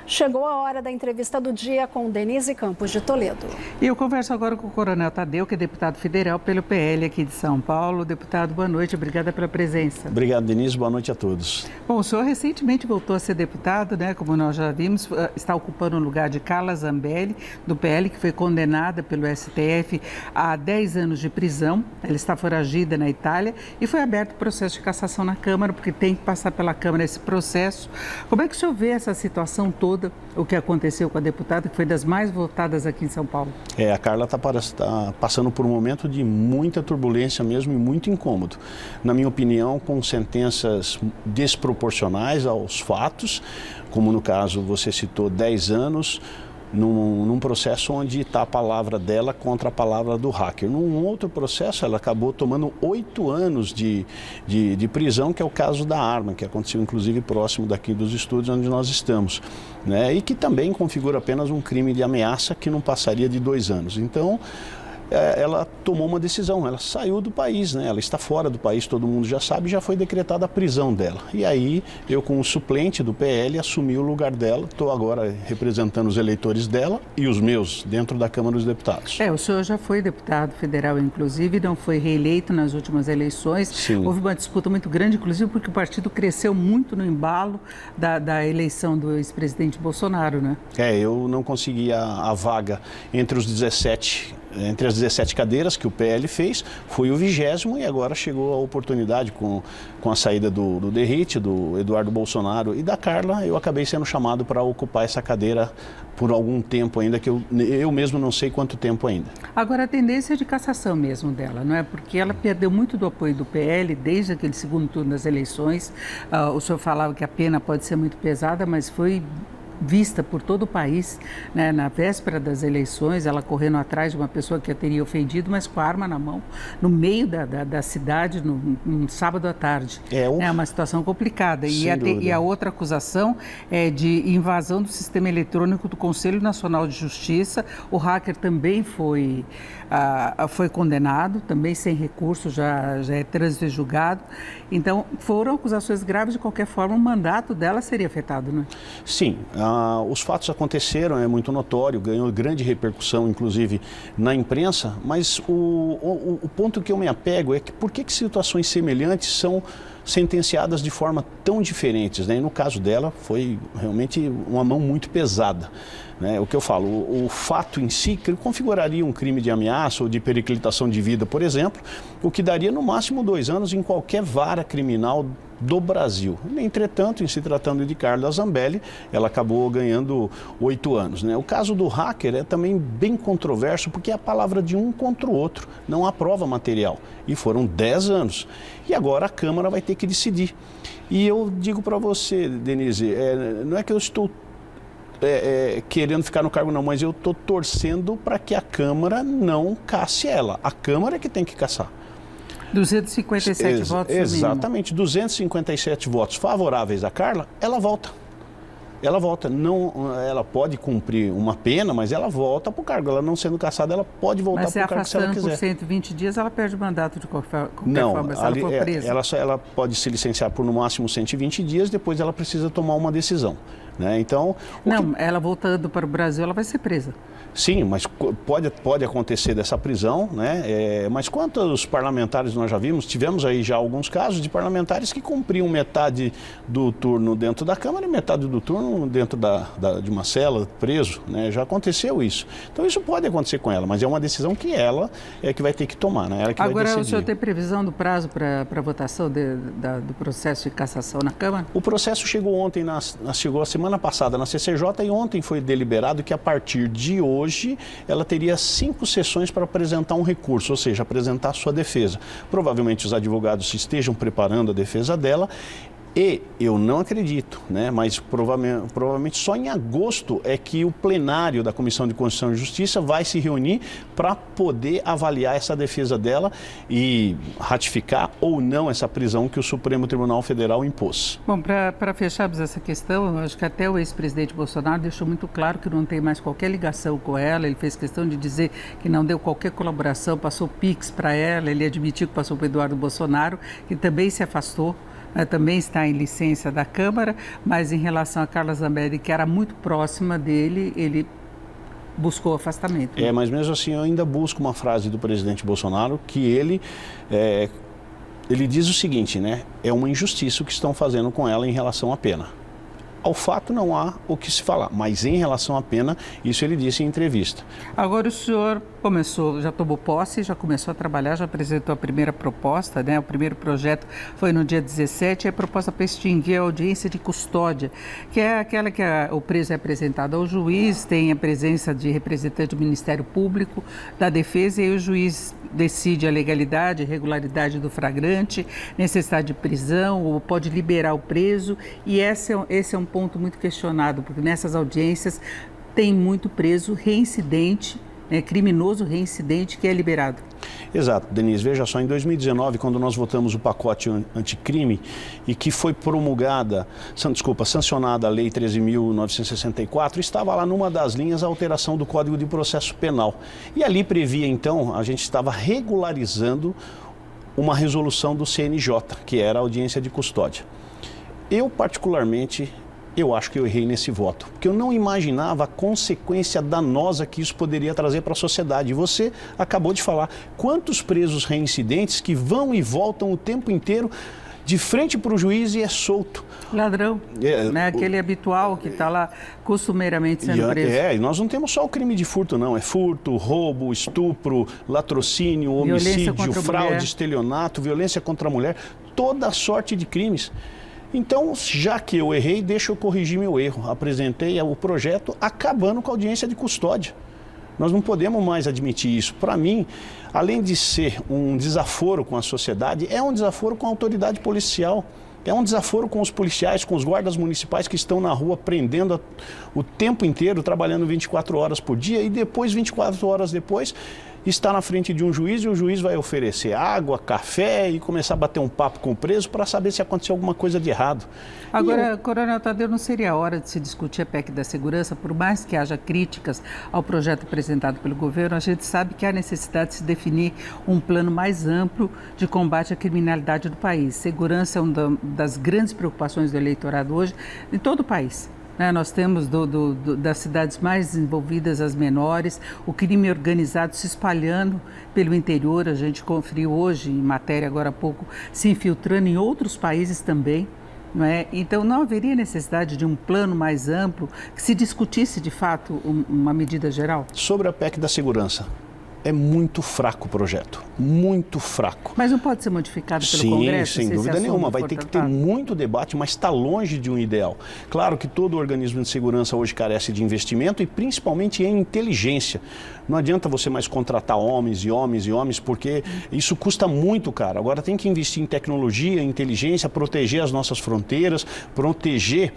Chegou a hora da entrevista do dia com Denise Campos de Toledo. E eu converso agora com o Coronel Tadeu, que é deputado federal pelo PL aqui de São Paulo. Deputado, boa noite, obrigada pela presença. Obrigado, Denise, boa noite a todos. Bom, o senhor recentemente voltou a ser deputado, né? Como nós já vimos, está ocupando o lugar de Carla Zambelli, do PL, que foi condenada pelo STF a 10 anos de prisão. Ela está foragida na Itália e foi aberto o processo de cassação na Câmara, porque tem que passar pela Câmara esse processo. Como é que o senhor vê essa situação toda? O que aconteceu com a deputada, que foi das mais votadas aqui em São Paulo? A Carla está passando por um momento de muita turbulência mesmo e muito incômodo. Na minha opinião, com sentenças desproporcionais aos fatos, como no caso você citou 10 anos, num processo onde está a palavra dela contra a palavra do hacker. Num outro processo, ela acabou tomando 8 anos de prisão, que é o caso da arma, que aconteceu inclusive próximo daqui dos estúdios onde nós estamos, né? E que também configura apenas um crime de ameaça que não passaria de 2 anos. Então, ela tomou uma decisão, ela saiu do país, né? Ela está fora do país, todo mundo já sabe, já foi decretada a prisão dela. E aí, eu como suplente do PL, assumi o lugar dela, estou agora representando os eleitores dela e os meus, dentro da Câmara dos Deputados. O senhor já foi deputado federal, inclusive, não foi reeleito nas últimas eleições. Sim. Houve uma disputa muito grande, inclusive porque o partido cresceu muito no embalo da eleição do ex-presidente Bolsonaro, né? Eu não consegui a vaga entre as 17 cadeiras que o PL fez, fui o 20º e agora chegou a oportunidade com a saída do Derrite, do Eduardo Bolsonaro e da Carla, eu acabei sendo chamado para ocupar essa cadeira por algum tempo ainda, que eu mesmo não sei quanto tempo ainda. Agora, a tendência é de cassação mesmo dela, não é? Porque ela perdeu muito do apoio do PL desde aquele segundo turno das eleições. O senhor falava que a pena pode ser muito pesada, mas foi vista por todo o país, né? Na véspera das eleições, ela correndo atrás de uma pessoa que a teria ofendido, mas com a arma na mão, no meio da cidade, num sábado à tarde. É uma situação complicada. E a outra acusação é de invasão do sistema eletrônico do Conselho Nacional de Justiça. O hacker também foi condenado, também sem recurso, já é trânsito e julgado. Então, foram acusações graves. De qualquer forma, o mandato dela seria afetado, não é? Sim. Os fatos aconteceram, é muito notório, ganhou grande repercussão, inclusive, na imprensa, mas o ponto que eu me apego é que por que situações semelhantes são sentenciadas de forma tão diferentes, né? E no caso dela, foi realmente uma mão muito pesada, né? O que eu falo, o fato em si configuraria um crime de ameaça ou de periclitação de vida, por exemplo, o que daria no máximo 2 anos em qualquer vara criminal do Brasil. Entretanto, em se tratando de Carla Zambelli, ela acabou ganhando 8 anos, né? O caso do hacker é também bem controverso, porque é a palavra de um contra o outro, não há prova material. E foram 10 anos. E agora a Câmara vai ter que decidir. E eu digo para você, Denise, não é que eu estou querendo ficar no cargo não, mas eu estou torcendo para que a Câmara não casse ela. A Câmara é que tem que caçar. 257 votos no mínimo. Exatamente, 257 votos favoráveis a Carla, ela volta. Ela volta. Não, ela pode cumprir uma pena, mas ela volta para o cargo. Ela não sendo cassada, ela pode voltar para o cargo se ela quiser. Mas se afastando por 120 dias, ela perde o mandato de qualquer forma, se ela for presa. Ela pode se licenciar por no máximo 120 dias, depois ela precisa tomar uma decisão, né? Então, ela voltando para o Brasil, ela vai ser presa. Sim, mas pode acontecer dessa prisão, né? Mas quantos parlamentares nós já vimos? Tivemos aí já alguns casos de parlamentares que cumpriam metade do turno dentro da Câmara e metade do turno dentro de uma cela, preso, né? Já aconteceu isso. Então isso pode acontecer com ela, mas é uma decisão que ela é que vai ter que tomar, né? Ela que vai decidir. Agora, o senhor tem previsão do prazo para a votação do processo de cassação na Câmara? O processo chegou ontem, chegou a semana passada na CCJ e ontem foi deliberado que a partir de hoje ela teria 5 sessões para apresentar um recurso, ou seja, apresentar a sua defesa. Provavelmente os advogados estejam preparando a defesa dela. E eu não acredito, né? Mas provavelmente só em agosto é que o plenário da Comissão de Constituição e Justiça vai se reunir para poder avaliar essa defesa dela e ratificar ou não essa prisão que o Supremo Tribunal Federal impôs. Bom, para fecharmos essa questão, eu acho que até o ex-presidente Bolsonaro deixou muito claro que não tem mais qualquer ligação com ela. Ele fez questão de dizer que não deu qualquer colaboração, passou Pix para ela. Ele admitiu que passou para o Eduardo Bolsonaro, que também se afastou também está em licença da Câmara, mas em relação a Carla Zambelli, que era muito próxima dele, ele buscou afastamento. Mas mesmo assim eu ainda busco uma frase do presidente Bolsonaro que ele diz o seguinte, né? É uma injustiça o que estão fazendo com ela em relação à pena. Ao fato não há o que se falar, mas em relação à pena, isso ele disse em entrevista. Agora o senhor já tomou posse, já começou a trabalhar, já apresentou a primeira proposta, né? O primeiro projeto foi no dia 17, a proposta para extinguir a audiência de custódia, que é aquela que o preso é apresentado ao juiz, tem a presença de representante do Ministério Público, da Defesa, e aí o juiz decide a legalidade, a regularidade do flagrante, necessidade de prisão, ou pode liberar o preso, e esse é um ponto muito questionado, porque nessas audiências tem muito preso reincidente, criminoso reincidente que é liberado. Exato, Denise. Veja só, em 2019, quando nós votamos o pacote anticrime e que foi sancionada a Lei 13.964, estava lá numa das linhas a alteração do Código de Processo Penal. E ali previa, então, a gente estava regularizando uma resolução do CNJ, que era a audiência de custódia. Eu, particularmente, eu acho que eu errei nesse voto, porque eu não imaginava a consequência danosa que isso poderia trazer para a sociedade. E você acabou de falar, quantos presos reincidentes que vão e voltam o tempo inteiro de frente para o juiz e é solto. Ladrão, né? Aquele habitual que está lá costumeiramente sendo preso. E nós não temos só o crime de furto, não. É furto, roubo, estupro, latrocínio, homicídio, fraude, estelionato, violência contra a mulher, toda sorte de crimes. Então, já que eu errei, deixa eu corrigir meu erro. Apresentei o projeto acabando com a audiência de custódia. Nós não podemos mais admitir isso. Para mim, além de ser um desaforo com a sociedade, é um desaforo com a autoridade policial. É um desaforo com os policiais, com os guardas municipais que estão na rua prendendo o tempo inteiro, trabalhando 24 horas por dia e depois, 24 horas depois, está na frente de um juiz e o juiz vai oferecer água, café e começar a bater um papo com o preso para saber se aconteceu alguma coisa de errado. Agora, Coronel Tadeu, não seria a hora de se discutir a PEC da segurança, por mais que haja críticas ao projeto apresentado pelo governo, a gente sabe que há necessidade de se definir um plano mais amplo de combate à criminalidade do país. Segurança é uma das grandes preocupações do eleitorado hoje em todo o país. Nós temos das cidades mais desenvolvidas as menores, o crime organizado se espalhando pelo interior, a gente conferiu hoje em matéria agora há pouco, se infiltrando em outros países também. Então não haveria necessidade de um plano mais amplo que se discutisse de fato uma medida geral? Sobre a PEC da segurança. É muito fraco o projeto, muito fraco. Mas não pode ser modificado pelo Congresso? Sim, sem dúvida nenhuma. Vai ter que ter muito debate, mas está longe de um ideal. Claro que todo organismo de segurança hoje carece de investimento e principalmente em inteligência. Não adianta você mais contratar homens e homens e homens, porque isso custa muito caro. Agora tem que investir em tecnologia, em inteligência, proteger as nossas fronteiras, proteger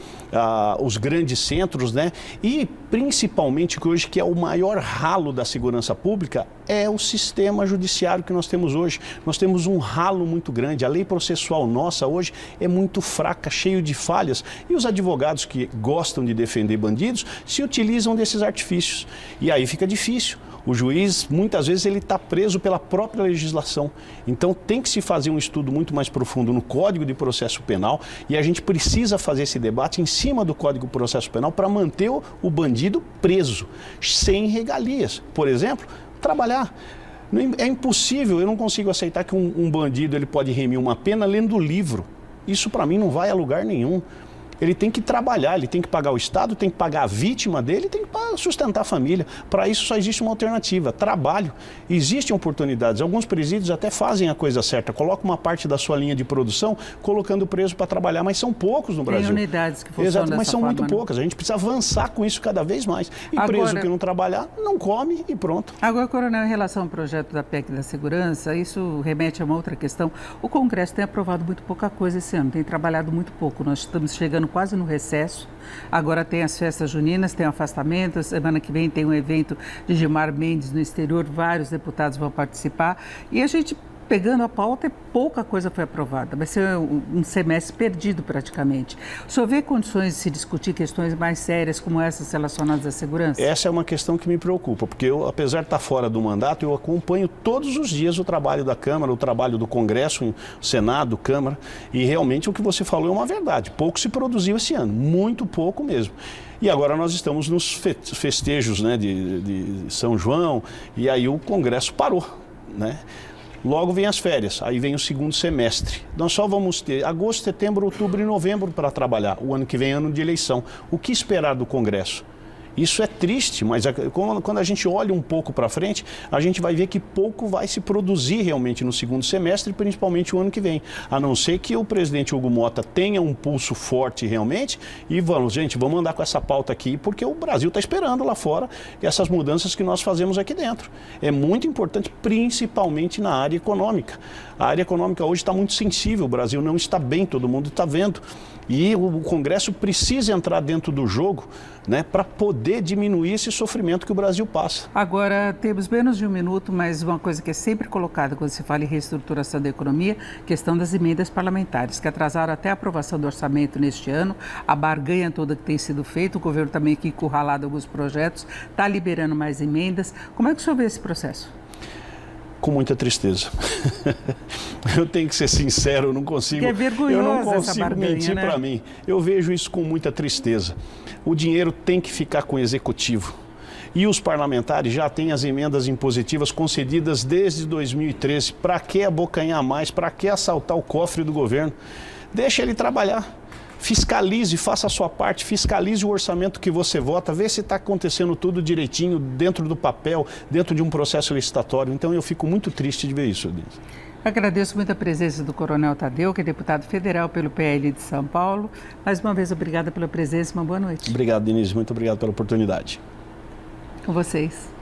os grandes centros, né? E principalmente que hoje que é o maior ralo da segurança pública, é o sistema judiciário que nós temos hoje. Nós temos um ralo muito grande. A lei processual nossa hoje é muito fraca, cheio de falhas. E os advogados que gostam de defender bandidos se utilizam desses artifícios. E aí fica difícil. O juiz, muitas vezes, ele está preso pela própria legislação. Então, tem que se fazer um estudo muito mais profundo no Código de Processo Penal e a gente precisa fazer esse debate em cima do Código de Processo Penal para manter o bandido preso, sem regalias. Por exemplo, trabalhar. É impossível, eu não consigo aceitar que um bandido ele pode remir uma pena lendo livro. Isso, para mim, não vai a lugar nenhum. Ele tem que trabalhar, ele tem que pagar o Estado, tem que pagar a vítima dele, tem que sustentar a família. Para isso só existe uma alternativa, trabalho. Existem oportunidades, alguns presídios até fazem a coisa certa, colocam uma parte da sua linha de produção colocando o preso para trabalhar, mas são poucos no Brasil. Tem unidades que funcionam Exato, mas são forma, muito poucas, a gente precisa avançar com isso cada vez mais. E preso que não trabalhar, não come e pronto. Agora, Coronel, em relação ao projeto da PEC da segurança, isso remete a uma outra questão. O Congresso tem aprovado muito pouca coisa esse ano, tem trabalhado muito pouco. Nós estamos chegando quase no recesso, agora tem as festas juninas, tem o afastamento, semana que vem tem um evento de Gilmar Mendes no exterior, vários deputados vão participar e a gente pegando a pauta e pouca coisa foi aprovada. Vai ser um semestre perdido praticamente. O senhor vê condições de se discutir questões mais sérias como essas relacionadas à segurança? Essa é uma questão que me preocupa, porque eu, apesar de estar fora do mandato, eu acompanho todos os dias o trabalho da Câmara, o trabalho do Congresso, Senado, Câmara, e realmente o que você falou é uma verdade. Pouco se produziu esse ano, muito pouco mesmo. E agora nós estamos nos festejos, né, de São João, e aí o Congresso parou, né? Logo vem as férias, aí vem o segundo semestre. Nós só vamos ter agosto, setembro, outubro e novembro para trabalhar. O ano que vem é ano de eleição. O que esperar do Congresso? Isso é triste, mas quando a gente olha um pouco para frente, a gente vai ver que pouco vai se produzir realmente no segundo semestre, principalmente o ano que vem. A não ser que o presidente Hugo Motta tenha um pulso forte realmente e vamos andar com essa pauta aqui, porque o Brasil está esperando lá fora essas mudanças que nós fazemos aqui dentro. É muito importante, principalmente na área econômica. A área econômica hoje está muito sensível, o Brasil não está bem, todo mundo está vendo. E o Congresso precisa entrar dentro do jogo, né, para poder diminuir esse sofrimento que o Brasil passa. Agora, temos menos de um minuto, mas uma coisa que é sempre colocada quando se fala em reestruturação da economia, questão das emendas parlamentares, que atrasaram até a aprovação do orçamento neste ano, a barganha toda que tem sido feita, o governo também aqui encurralado alguns projetos, está liberando mais emendas. Como é que o senhor vê esse processo? Com muita tristeza. Eu tenho que ser sincero, eu não consigo mentir para mim. Eu vejo isso com muita tristeza. O dinheiro tem que ficar com o executivo. E os parlamentares já têm as emendas impositivas concedidas desde 2013. Para que abocanhar mais? Para que assaltar o cofre do governo? Deixa ele trabalhar. Fiscalize, faça a sua parte, fiscalize o orçamento que você vota, vê se está acontecendo tudo direitinho, dentro do papel, dentro de um processo licitatório. Então eu fico muito triste de ver isso, Denise. Agradeço muito a presença do Coronel Tadeu, que é deputado federal pelo PL de São Paulo. Mais uma vez, obrigada pela presença, uma boa noite. Obrigado, Denise, muito obrigado pela oportunidade. Com vocês.